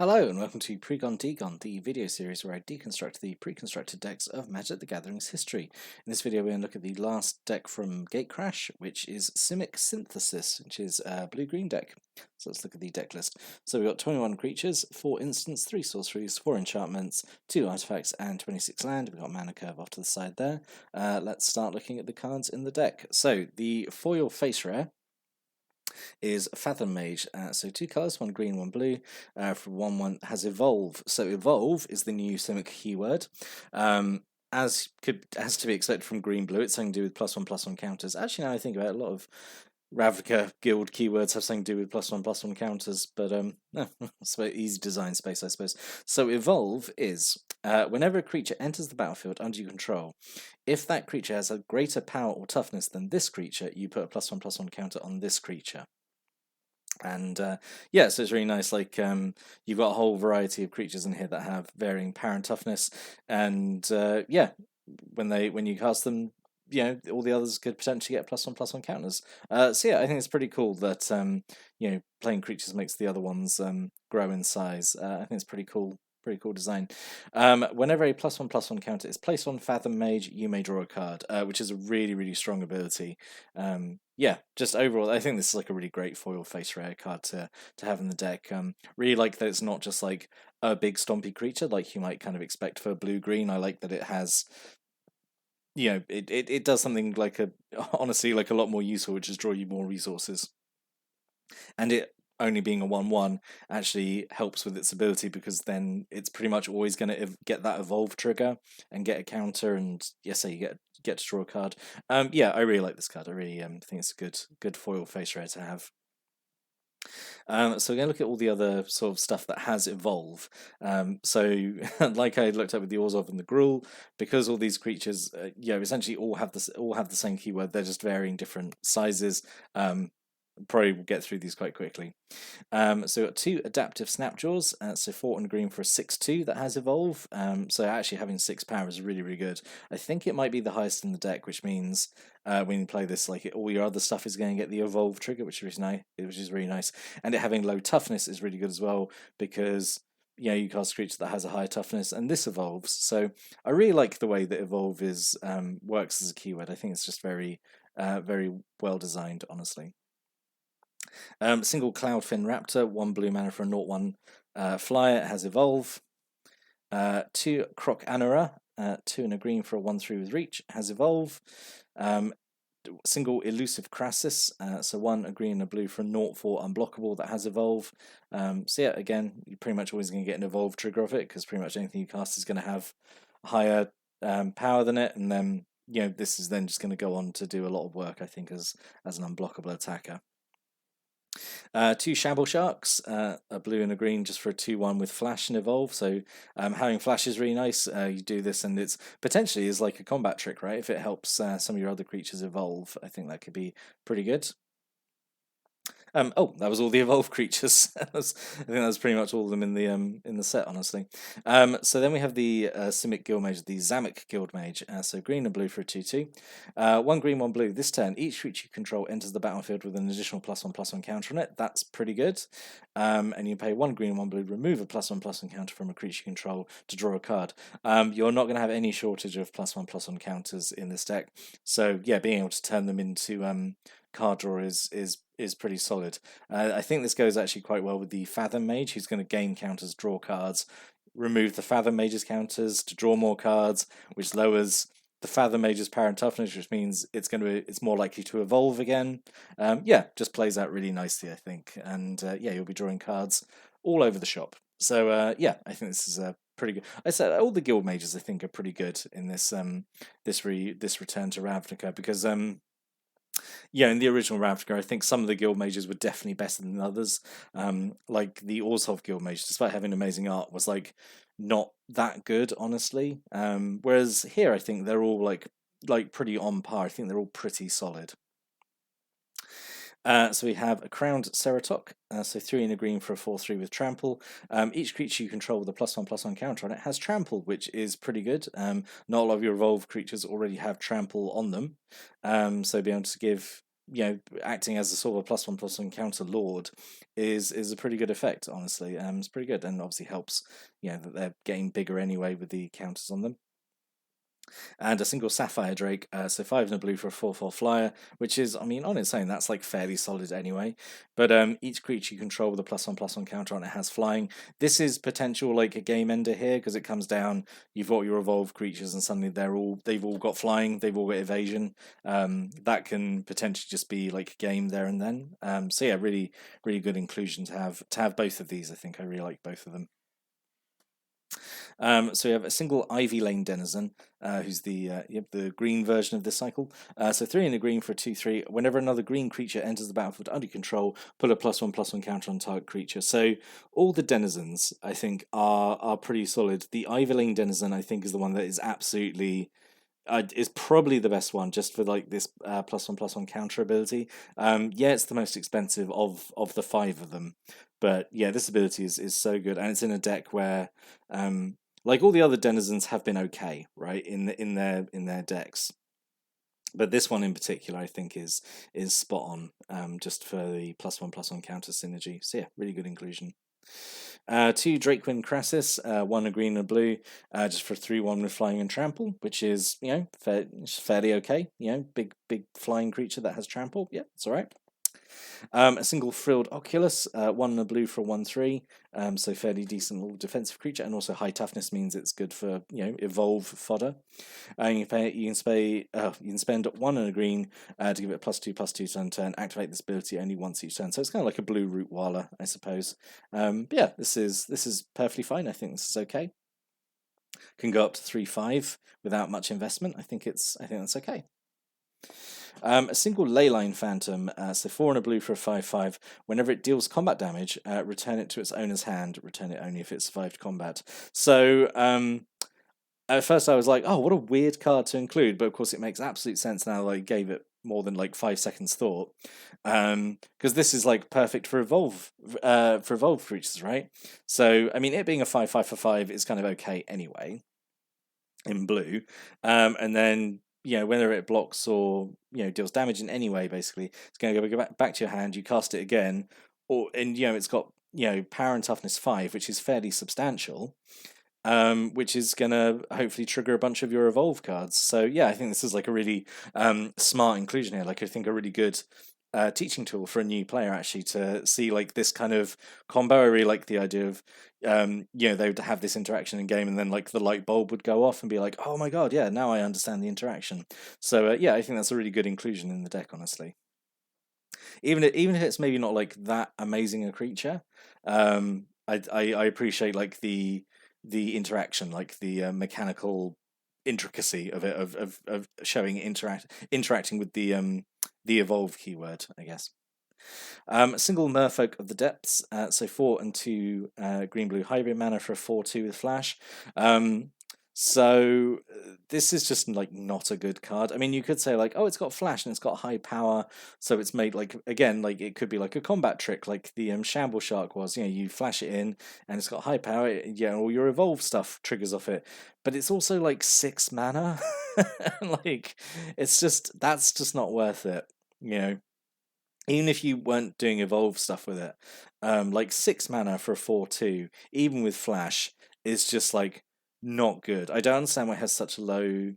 Hello and welcome to Precon Decon, the video series where I deconstruct the pre-constructed decks of Magic the Gathering's history. In this video we're going to look at the last deck from Gatecrash, which is Simic Synthesis, which is a blue-green deck. So let's look at the deck list. So we've got 21 creatures, 4 instants, 3 sorceries, 4 enchantments, 2 artifacts and 26 land. We've got mana curve off to the side there. Let's start looking at the cards in the deck. So the foil face rare is Fathom Mage. So 2 colours, 1 green, 1 blue. For 1/1 has Evolve. So Evolve is the new Simic keyword. As to be expected from green blue, it's something to do with +1/+1 counters. Actually, now I think about it, a lot of Ravnica guild keywords have something to do with +1/+1 counters, but it's easy design space, I suppose. So Evolve is whenever a creature enters the battlefield under your control, if that creature has a greater power or toughness than this creature, you put a +1/+1 counter on this creature. And yeah, so it's really nice. Like you've got a whole variety of creatures in here that have varying power and toughness, and yeah, when you cast them, you know, all the others could potentially get +1/+1 counters. So yeah, I think it's pretty cool that you know, playing creatures makes the other ones grow in size. I think it's pretty cool. Pretty cool design. Whenever a +1/+1 counter is placed on Fathom Mage, you may draw a card, which is a really strong ability. Yeah, just overall, I think this is like a really great foil face rare card to have in the deck. Really like that it's not just like a big stompy creature like you might kind of expect for blue green. I like that it has, you know, it does something like honestly like a lot more useful, which is draw you more resources. And it only being a 1/1 actually helps with its ability, because then it's pretty much always going to get that evolve trigger and get a counter, and yes, you get to draw a card. Yeah, I really like this card. I really think it's a good foil face rare to have. So we're going to look at all the other sort of stuff that has evolve. So like I looked at with the Orzhov and the Gruul, because all these creatures, you know, essentially all have the same keyword. They're just varying different sizes. Probably will get through these quite quickly. So we've got 2 adaptive Snapjaws, so 4 and green for a 6/2 that has evolve. So actually having 6 power is really good. I think it might be the highest in the deck, which means when you play this, like all your other stuff is going to get the evolve trigger, which is nice. Really nice. And it having low toughness is really good as well, because you know, you cast a creature that has a higher toughness, and this evolves. So I really like the way that evolve is works as a keyword. I think it's just very well designed, honestly. Single Cloudfin Raptor, 1 blue mana for a 0/1 flyer, has evolve. 2 Croc Anora, 2 and a green for a 1/3 with reach, has evolve. Single Elusive Crassus, so 1 a green and a blue for a 0/4 unblockable that has evolve. So yeah, again, you're pretty much always going to get an evolve trigger of it, because pretty much anything you cast is going to have higher power than it, and then you know, this is then just going to go on to do a lot of work, I think, as an unblockable attacker. 2 Shabble Sharks, a blue and a green, just for a 2/1 with flash and evolve. So having flash is really nice. You do this, and it's potentially is like a combat trick, right? If it helps some of your other creatures evolve, I think that could be pretty good. Oh, that was all the evolved creatures. I think that's pretty much all of them in the set, honestly. So then we have the Simic Guildmage, the Zamek Guildmage. So green and blue for a 2/2. 1 green, 1 blue. This turn, each creature you control enters the battlefield with an additional +1/+1 counter on it. That's pretty good. And you pay 1 green, 1 blue, remove a +1/+1 counter from a creature you control to draw a card. You're not going to have any shortage of +1/+1 counters in this deck. So yeah, being able to turn them into card draw is pretty solid. I think this goes actually quite well with the Fathom Mage, who's going to gain counters, draw cards, remove the Fathom Mage's counters to draw more cards, which lowers the Fathom Mage's power and toughness, which means it's more likely to evolve again. Yeah, just plays out really nicely, I think, and yeah, you'll be drawing cards all over the shop. So yeah, I think this is pretty good. I said all the guild mages I think are pretty good in this this return to Ravnica, because yeah, in the original Ravnica, I think some of the guild mages were definitely better than others. Like the Orzhov guild mage, despite having amazing art, was like not that good, honestly. Whereas here, I think they're all like pretty on par. I think they're all pretty solid. So we have a Crowned Ceratok, so 3 and a green for a 4/3 with Trample. Each creature you control with a +1/+1 counter on it has Trample, which is pretty good. Not a lot of your evolved creatures already have Trample on them, so being able to give acting as a sort of a +1/+1 counter lord is a pretty good effect, honestly. It's pretty good, and obviously helps, that they're getting bigger anyway with the counters on them. And a single Sapphire Drake, so 5 and a blue for a 4/4 flyer, which is, I mean, on its own, that's like fairly solid anyway. But each creature you control with a +1/+1 counter on it has flying. This is potential like a game ender here, because it comes down, you've got your evolved creatures, and suddenly they've all got flying, they've all got evasion. That can potentially just be like a game there and then. So yeah, really, really good inclusion to have both of these. I think I really like both of them. So we have a single Ivy Lane Denizen, who's the green version of this cycle. So 3 in the green for a 2/3. Whenever another green creature enters the battlefield under control, put a +1/+1 counter on target creature. So all the Denizens, I think, are pretty solid. The Ivy Lane Denizen, I think, is the one that is absolutely is probably the best one, just for like this +1/+1 counter ability. Yeah, it's the most expensive of the 5 of them, but yeah, this ability is so good, and it's in a deck where like all the other denizens have been okay, right, in their decks, but this one in particular I think is spot on, just for the +1/+1 counter synergy. So yeah, really good inclusion. 2 Drakewind Crassus, 1 a green and a blue, just for 3/1 with flying and trample, which is fairly okay. Big flying creature that has trample. Yeah, it's all right. A single Frilled Oculus, 1 and a blue for a 1/3, so fairly decent little defensive creature, and also high toughness means it's good for evolve fodder. You can spend 1 and a green to give it a +2/+2 turn. Activate this ability only once each turn, so it's kind of like a blue Root Walla, I suppose. But yeah, this is perfectly fine. I think this is okay. Can go up to 3/5 without much investment. I think that's okay. A single Leyline Phantom, so 4 and a blue for a 5/5. Whenever it deals combat damage, return it to its owner's hand. Return it only if it survived combat. So at first I was like, oh, what a weird card to include, but of course it makes absolute sense now that I gave it more than like 5 seconds thought, because this is like perfect for evolved creatures, right? So I mean, it being a 5/5 for 5 is kind of okay anyway in blue, and then whether it blocks or deals damage in any way, basically it's going to go back to your hand. You cast it again, and it's got power and toughness 5, which is fairly substantial, which is going to hopefully trigger a bunch of your evolve cards. So yeah, I think this is like a really smart inclusion here. Like I think a really good teaching tool for a new player, actually, to see like this kind of combo. I really like the idea of they would have this interaction in game, and then like the light bulb would go off and be like, oh my god, yeah, now I understand the interaction. So yeah, I think that's a really good inclusion in the deck, honestly. Even if it's maybe not like that amazing a creature, I appreciate like the interaction, like the mechanical intricacy of it, of showing interacting with the evolve keyword, I guess. A single Merfolk of the Depths, so 4 and 2 green-blue hybrid mana for a 4/2 with flash. So this is just like not a good card. I mean, you could say like, oh, it's got flash and it's got high power, so it's made like, again, like it could be like a combat trick, like the Shamble Shark was. You flash it in and it's got high power. All your evolve stuff triggers off it, but it's also like 6 mana. Like that's just not worth it. Even if you weren't doing evolve stuff with it, like 6 mana for a 4/2, even with flash, is just like not good. I don't understand why it has such low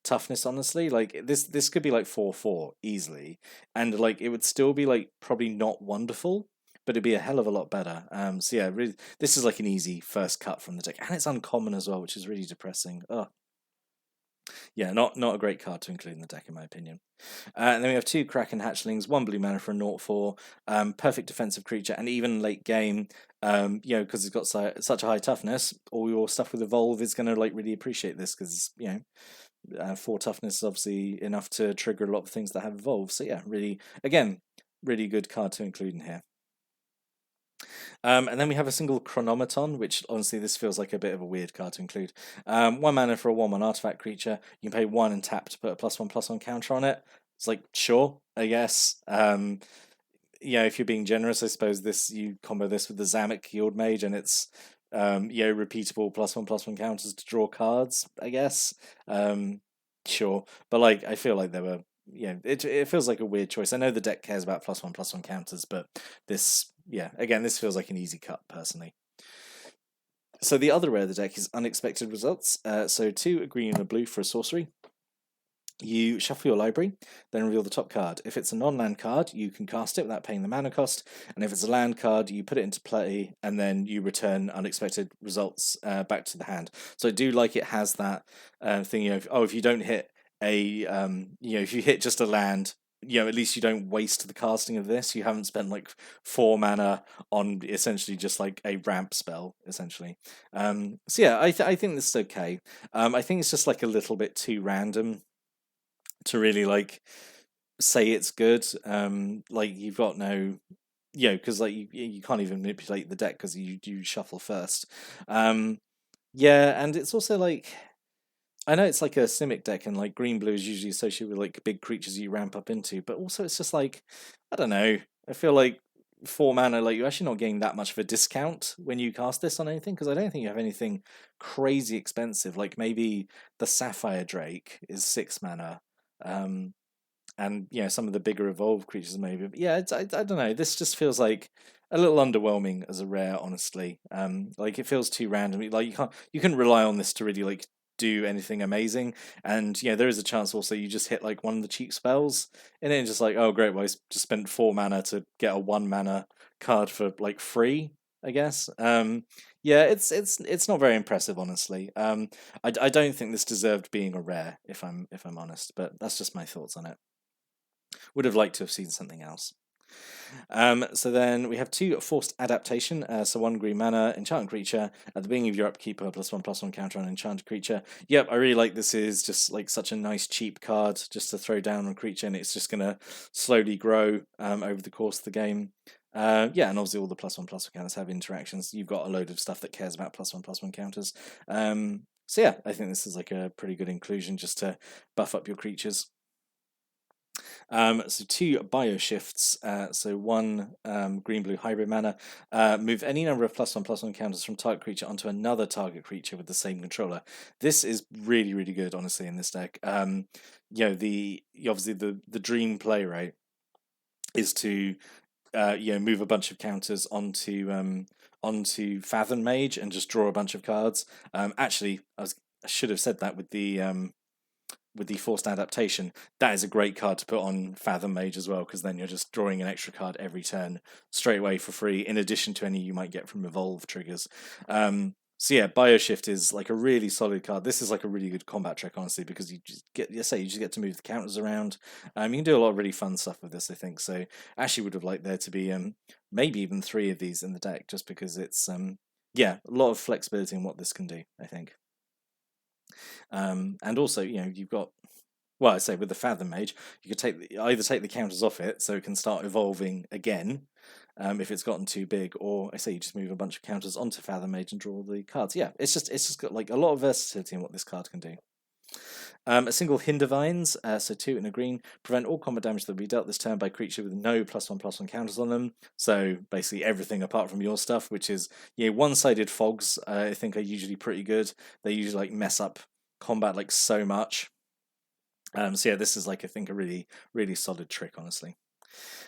toughness, honestly. Like this could be like 4/4 easily, and like it would still be like probably not wonderful, but it'd be a hell of a lot better. So yeah, really, this is like an easy first cut from the deck, and it's uncommon as well, which is really depressing. Oh, yeah, not a great card to include in the deck, in my opinion. And then we have 2 Kraken Hatchlings, 1 blue mana for a 0/4, perfect defensive creature, and even late game, because it's got such a high toughness, all your stuff with evolve is going to like really appreciate this, because 4 toughness is obviously enough to trigger a lot of things that have evolve. So yeah, really, again, really good card to include in here. And then we have a single chronometon, which honestly this feels like a bit of a weird card to include. 1 mana for a 1/1 artifact creature. You can pay 1 and tap to put a +1/+1 counter on it. It's like, sure, I guess. If you're being generous, I suppose you combo this with the Zamek Guild Mage, and it's repeatable +1/+1 counters to draw cards, I guess. Sure, but like I feel like there were it feels like a weird choice. I know the deck cares about +1/+1 counters, but this, yeah, again, this feels like an easy cut personally. So the other rare of the deck is Unexpected Results. So 2, a green and a blue for a sorcery. You shuffle your library, then reveal the top card. If it's a non-land card, you can cast it without paying the mana cost, and if it's a land card, you put it into play, and then you return Unexpected Results back to the hand. So I do like it has that thing, if you don't hit if you hit just a land, at least you don't waste the casting of this. You haven't spent like 4 mana on essentially just like a ramp spell, essentially. So yeah, I think this is okay. I think it's just like a little bit too random to really like say it's good. Like you've got no, because like you can't even manipulate the deck because you shuffle first. Yeah, and it's also like I know it's like a Simic deck, and like green blue is usually associated with like big creatures you ramp up into, but also it's just like I don't know. I feel like 4 mana, like you're actually not getting that much of a discount when you cast this on anything, because I don't think you have anything crazy expensive. Like maybe the Sapphire Drake is 6 mana. And some of the bigger evolved creatures maybe. But yeah, I don't know. This just feels like a little underwhelming as a rare, honestly. Like it feels too random. Like you couldn't rely on this to really like do anything amazing. And there is a chance also you just hit like one of the cheap spells and then just like, oh great, well I just spent 4 mana to get a 1 mana card for like free, I guess. Yeah, it's not very impressive, honestly. I don't think this deserved being a rare, if I'm honest, but that's just my thoughts on it. Would have liked to have seen something else. So then we have 2 forced adaptation. So 1 green mana, enchanted creature. At the beginning of your upkeep, +1/+1 counter on enchanted creature. Yep, I really like this. Is just like such a nice cheap card just to throw down on a creature, and it's just gonna slowly grow over the course of the game. Yeah, and obviously all the +1/+1 counters have interactions. You've got a load of stuff that cares about +1/+1 counters. So yeah, I think this is like a pretty good inclusion just to buff up your creatures. So 2 bioshifts. So 1 green-blue hybrid mana. Move any number of +1/+1 counters from target creature onto another target creature with the same controller. This is really, really good, honestly, in this deck. Obviously the dream play, right, is to move a bunch of counters onto Fathom Mage and just draw a bunch of cards. Actually, I should have said that with the forced adaptation. That is a great card to put on Fathom Mage as well, because then you're just drawing an extra card every turn straight away for free, in addition to any you might get from evolve triggers. So yeah, Bioshift is like a really solid card. This is like a really good combat trick, honestly, because you just get to move the counters around. You can do a lot of really fun stuff with this, I think. So actually would have liked there to be maybe even 3 of these in the deck, just because it's a lot of flexibility in what this can do, I think. And also, you've got, well, I say with the Fathom Mage, you could either take the counters off it so it can start evolving again if it's gotten too big, or I say you just move a bunch of counters onto Fathom Mage and draw the cards. Yeah, it's just got like a lot of versatility in what this card can do. A single Hindivines, so 2 in a green, prevent all combat damage that will be dealt this turn by creature with no +1/+1 counters on them. So basically everything apart from your stuff, which is one-sided fogs. I think are usually pretty good. They usually like mess up combat like so much. So yeah, this is like I think a really, really solid trick, honestly.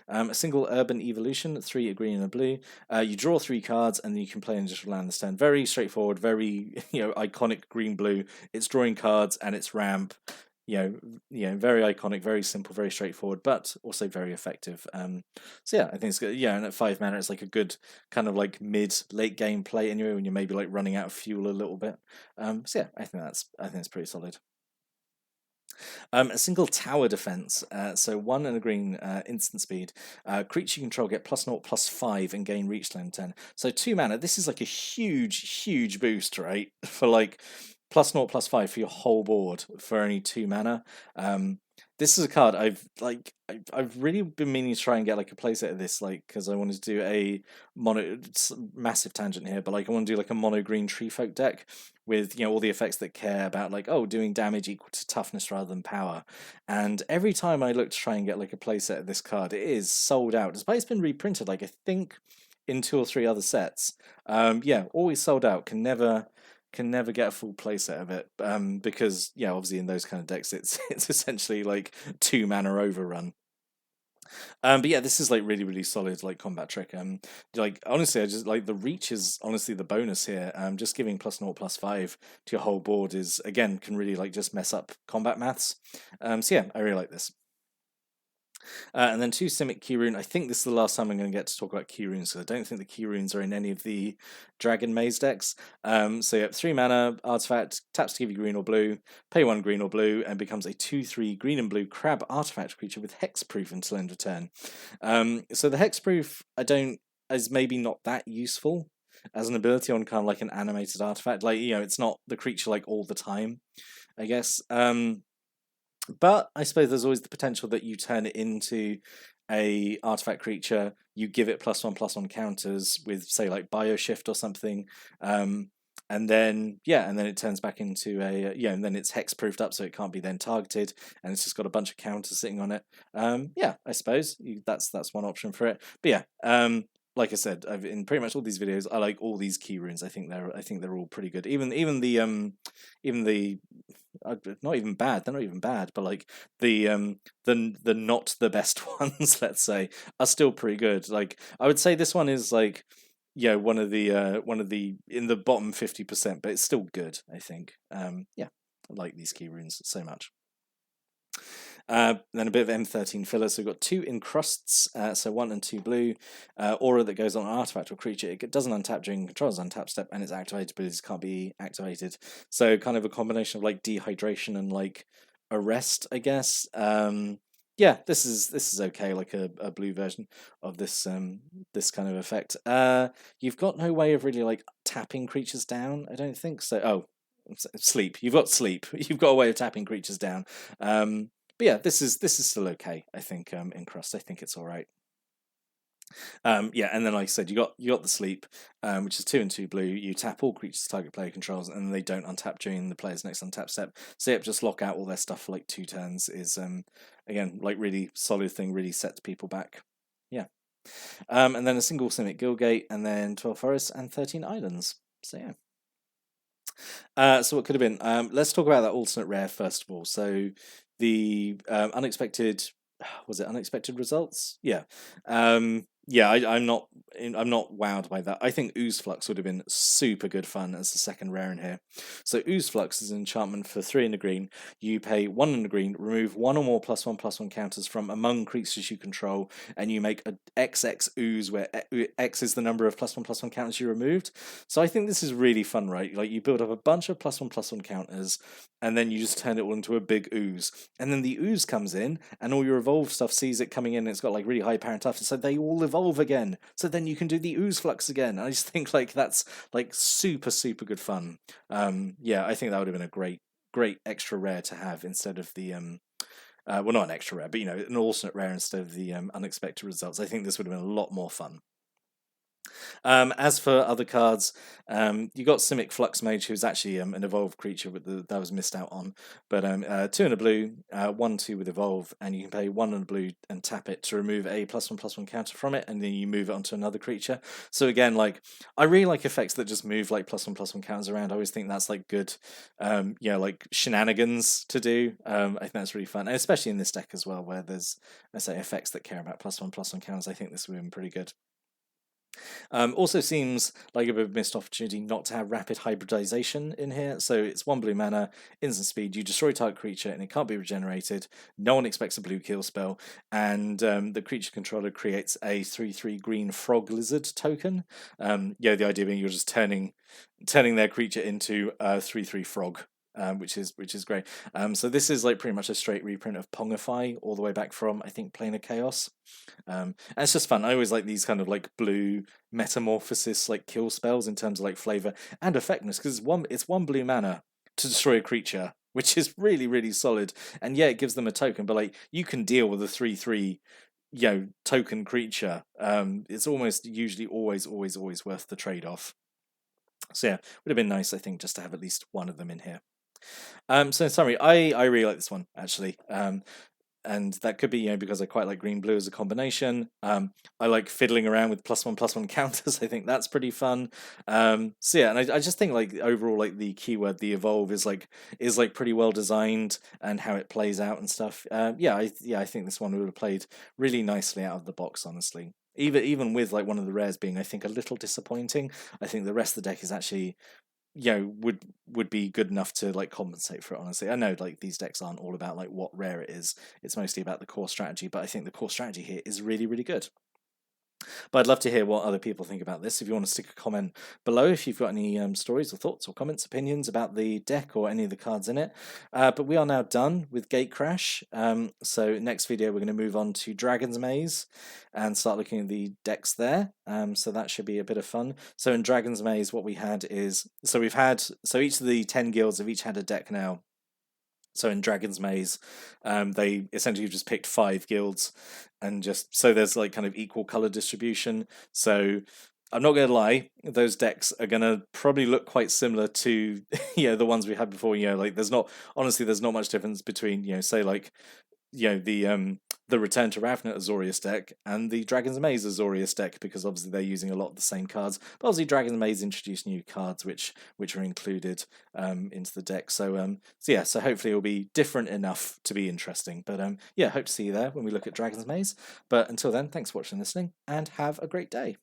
A single Urban Evolution, 3 a green and a blue. You draw 3 cards and then you can play an additional land this turn. Very straightforward, very iconic green-blue. It's drawing cards and it's ramp. Very iconic, very simple, very straightforward, but also very effective. So yeah, I think it's good. Yeah, and at 5 mana, it's like a good kind of like mid-late game play anyway, when you're maybe like running out of fuel a little bit. So yeah, I think it's pretty solid. A single tower defense, so 1 and a green instant speed. Creature you control get +0/+5 and gain reach land 10. So 2 mana. This is like a huge, huge boost, right? For like +0/+5 for your whole board for only 2 mana. This is a card I've really been meaning to try and get like a playset of this, like because I wanted to do a massive tangent here, but like I want to do like a mono green tree folk deck with all the effects that care about like doing damage equal to toughness rather than power. And every time I look to try and get like a playset of this card, it is sold out, despite it's been reprinted like I think in 2 or 3 other sets. Always sold out. Can never can never get a full playset of it, because yeah, obviously in those kind of decks, it's essentially like 2 mana overrun. But yeah, this is like really solid like combat trick. Like honestly, I just like the reach is honestly the bonus here. Just giving +0/+5 to your whole board is again can really like just mess up combat maths. So yeah, I really like this. And then 2 Simic key rune. I think this is the last time I'm going to get to talk about key runes, so I don't think the key runes are in any of the Dragon Maze decks. So you have 3 mana, artifact, taps to give you green or blue, pay 1 green or blue, and becomes a 2/3 green and blue crab artifact creature with hexproof until end of turn. So the hexproof is maybe not that useful as an ability on kind of like an animated artifact. Like, you know, it's not the creature like all the time, I guess. But I suppose there's always the potential that you turn it into a artifact creature, you give it +1/+1 counters with say like bioshift or something, and then it turns back into a and then it's hexproofed up so it can't be then targeted, and it's just got a bunch of counters sitting on it. I suppose that's one option for it. But yeah, like I said, in pretty much all these videos, I like all these key runes. I think they're all pretty good. Even the not even bad. They're not even bad, but like the not the best ones, let's say, are still pretty good. Like I would say this one is like one of the in the bottom 50%, but it's still good. I think. I like these key runes so much. Then a bit of M13 filler. So we've got 2 encrusts, so 1 and 2 blue. Aura that goes on an artifact or creature. It doesn't untap during control's untap step, and its activated abilities can't be activated. So kind of a combination of like dehydration and like arrest, I guess. This is okay, like a blue version of this this kind of effect. You've got no way of really like tapping creatures down, I don't think so. Oh, sleep. You've got sleep. You've got a way of tapping creatures down. But yeah, this is still okay. I think in Crust, I think it's all right. And then like I said, you got the sleep, which is 2 and 2 blue. You tap all creatures target player controls, and they don't untap during the player's next untap step. So yep, just lock out all their stuff for like 2 turns is again like really solid thing. Really sets people back. Yeah. And then a single Simic Guildgate, and then 12 forests and 13 islands. So yeah. So what could have been? Let's talk about that alternate rare first of all. So the unexpected, was it unexpected results? Yeah. I'm not wowed by that. I think Ooze Flux would have been super good fun as the second rare in here. So Ooze Flux is an enchantment for 3 in the green. You pay 1 in the green, remove 1 or more +1/+1 counters from among creatures you control, and you make a XX Ooze where X is the number of +1/+1 counters you removed. So I think this is really fun, right? Like you build up a bunch of +1/+1 counters, and then you just turn it all into a big ooze. And then the ooze comes in, and all your evolved stuff sees it coming in, and it's got like really high power and toughness, so they all evolve again. So then you can do the ooze flux again. And I just think like that's like super good fun. I think that would have been a great extra rare to have instead of the well, not an extra rare, but an alternate rare instead of the unexpected results. I think this would have been a lot more fun. As for other cards, you got Simic Flux Mage, who's actually an evolved creature that was missed out on. But 2 in a blue, 1/2 with evolve, and you can pay 1 in a blue and tap it to remove a +1/+1 counter from it, and then you move it onto another creature. So again, like I really like effects that just move like +1/+1 counters around. I always think that's like good, like shenanigans to do. I think that's really fun, and especially in this deck as well, where there's, let's say, effects that care about +1/+1 counters. I think this would have been pretty good. Also seems like a bit of a missed opportunity not to have rapid hybridization in here. So it's 1 blue mana, instant speed, you destroy target creature and it can't be regenerated. No one expects a blue kill spell, and the creature controller creates a 3/3 green frog lizard token. The idea being you're just turning their creature into a 3/3 frog. Which is great. So this is like pretty much a straight reprint of Pongify all the way back from, I think, Planar Chaos. And it's just fun. I always like these kind of like blue metamorphosis like kill spells in terms of like flavor and effectiveness, because it's 1 blue mana to destroy a creature, which is really solid. And yeah, it gives them a token, but like you can deal with a 3/3 token creature. It's almost usually always worth the trade-off. So yeah, would have been nice, I think, just to have at least one of them in here. So in summary, I really like this one actually. and that could be, because I quite like green blue as a combination. I like fiddling around with +1/+1 counters. I think that's pretty fun. So yeah, and I just think like overall, like the keyword, the evolve is like pretty well designed, and how it plays out and stuff. I think this one would have played really nicely out of the box, honestly. Even with like one of the rares being, I think, a little disappointing, I think the rest of the deck is actually, would be good enough to like compensate for it, honestly. I know like these decks aren't all about like what rare it is, it's mostly about the core strategy, but I think the core strategy here is really, really good. But I'd love to hear what other people think about this. If you want to stick a comment below, if you've got any stories or thoughts or comments, opinions about the deck or any of the cards in it. But we are now done with Gatecrash. So next video, we're going to move on to Dragon's Maze and start looking at the decks there. So that should be a bit of fun. So in Dragon's Maze, what we had is, so each of the 10 guilds have each had a deck now. So in Dragon's Maze, they essentially just picked 5 guilds, and just so there's like kind of equal color distribution. So I'm not going to lie, those decks are going to probably look quite similar to the ones we had before. Like there's not much difference between say like the Return to Ravnica Azorius deck and the Dragon's Maze Azorius deck, because obviously they're using a lot of the same cards. But obviously Dragon's Maze introduced new cards which are included into the deck. So so hopefully it'll be different enough to be interesting. But hope to see you there when we look at Dragon's Maze. But until then, thanks for watching and listening, and have a great day.